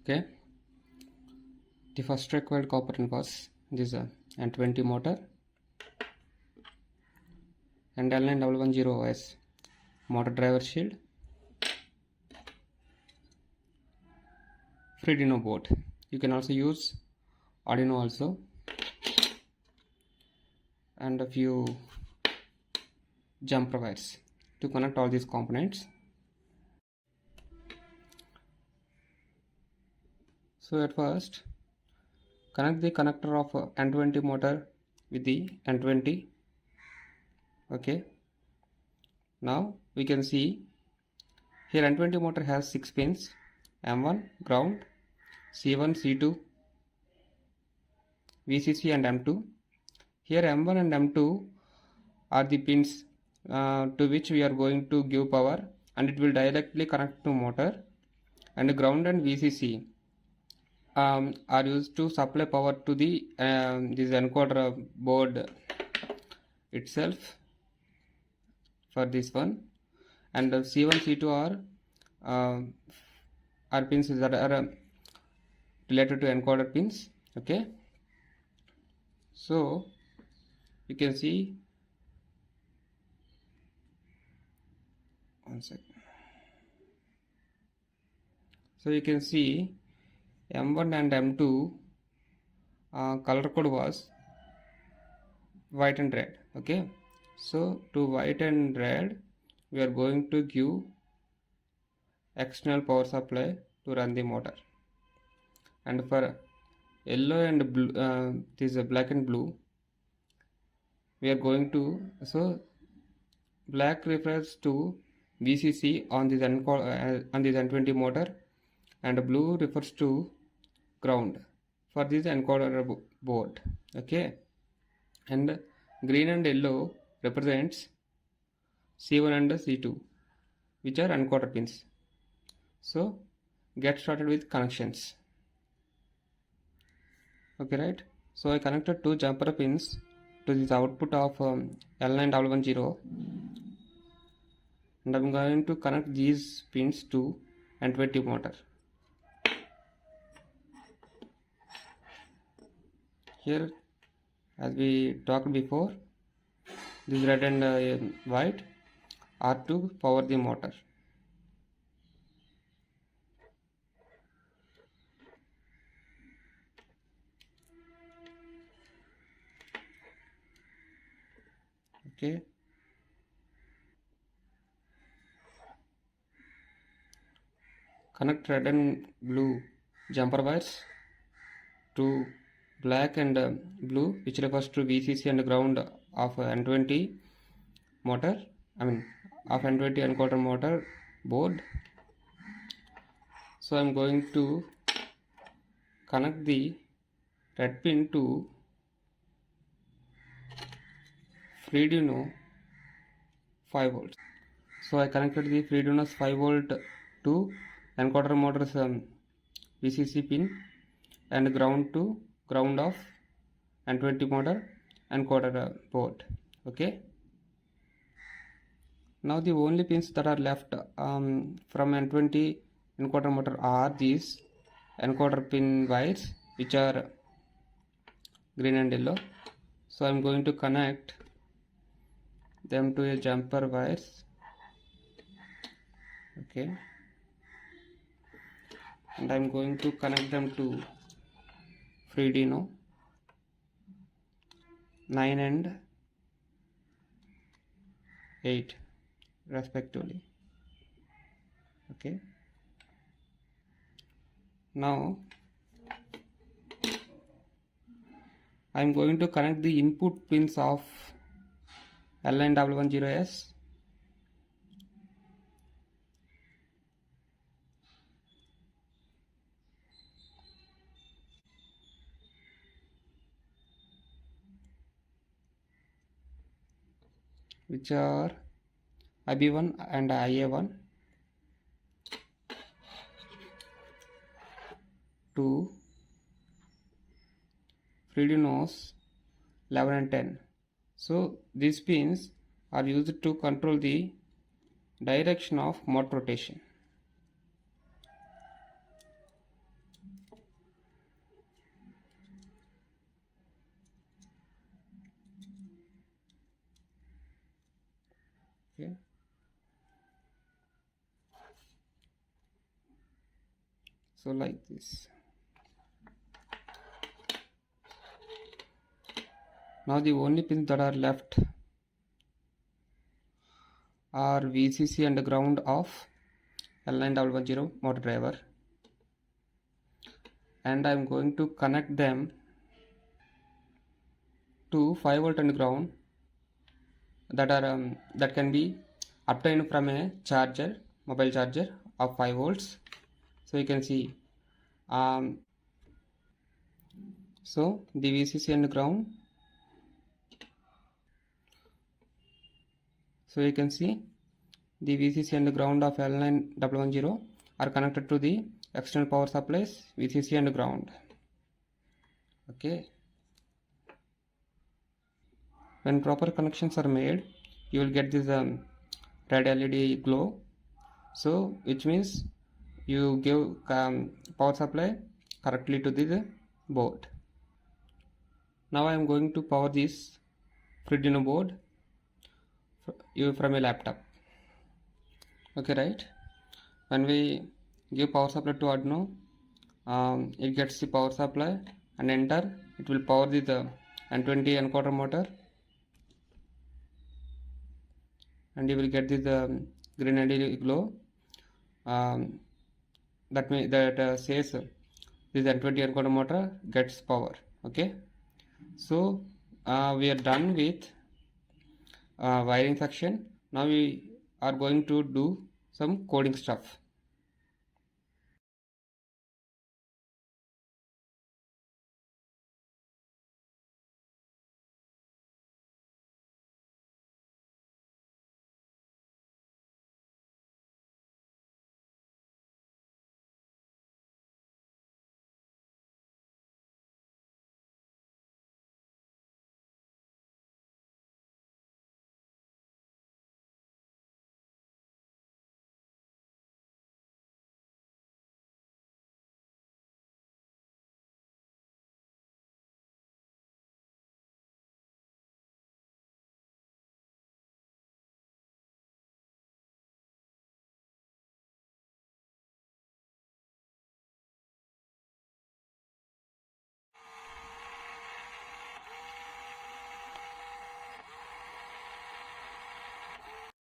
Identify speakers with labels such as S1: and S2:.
S1: Okay, the first required component was this n20 motor and L910 OS motor driver shield, freeduino board. You can also use arduino also, and a few jumper wires to connect all these components. So at first, connect the connector of n20 motor with the n20. Okay, now we can see here n20 motor has 6 pins: M1 ground, C1, C2, VCC and M2. Here M1 and M2 are the pins to which we are going to give power, and it will directly connect to motor. And ground and VCC are used to supply power to the this encoder board itself for this one. And C1, C2 are pins that are related to encoder pins. Okay, so you can see, one second. So you can see M1 and M2 color code was white and red. Okay, so to white and red we are going to give external power supply to run the motor, and for yellow and blue, this is black and blue, we are going to, so black refers to VCC on this n20 motor, and blue refers to ground for this encoder board. Okay, and green and yellow represents C1 and C2, which are encoder pins. So get started with connections. Okay, right? So I connected two jumper pins to this output of L910, and I'm going to connect these pins to n20 motor. Here, as we talked before, this red and white are to power the motor. Okay, connect red and blue jumper wires to black and blue, which refers to VCC and ground of n20 motor, of n20 encoder motor board. So I'm going to connect the red pin to freeduino 5 volts. So I connected the freeduino's 5 volt to encoder motor's VCC pin, and ground to ground of n20 motor encoder board. Okay, now the only pins that are left from n20 encoder motor are these encoder pin wires, which are green and yellow. So I'm going to connect them to a jumper wires. Okay, and I'm going to connect them to freeduino 9 and 8 respectively. Okay, now I'm going to connect the input pins of L910S which are IB1 and IA1 to freeduino's 11 and 10. So these pins are used to control the direction of motor rotation. So like this. Now the only pins that are left are VCC and ground of L9110 motor driver, and I am going to connect them to 5 volt and ground that can be obtained from a charger, mobile charger of 5 volts. So you can see so the VCC and ground, so you can see the VCC and ground of L9110 are connected to the external power supplies VCC and ground. Okay, when proper connections are made, you will get this red LED glow, so which means you give power supply correctly to the board. Now I am going to power this freeduino board from a laptop. Okay, right? When we give power supply to Arduino, it gets the power supply and enter. It will power the n20 encoder motor, and you will get this green LED glow that says this n20 encoder motor gets power. Okay, so we are done with wiring section. Now we are going to do some coding stuff.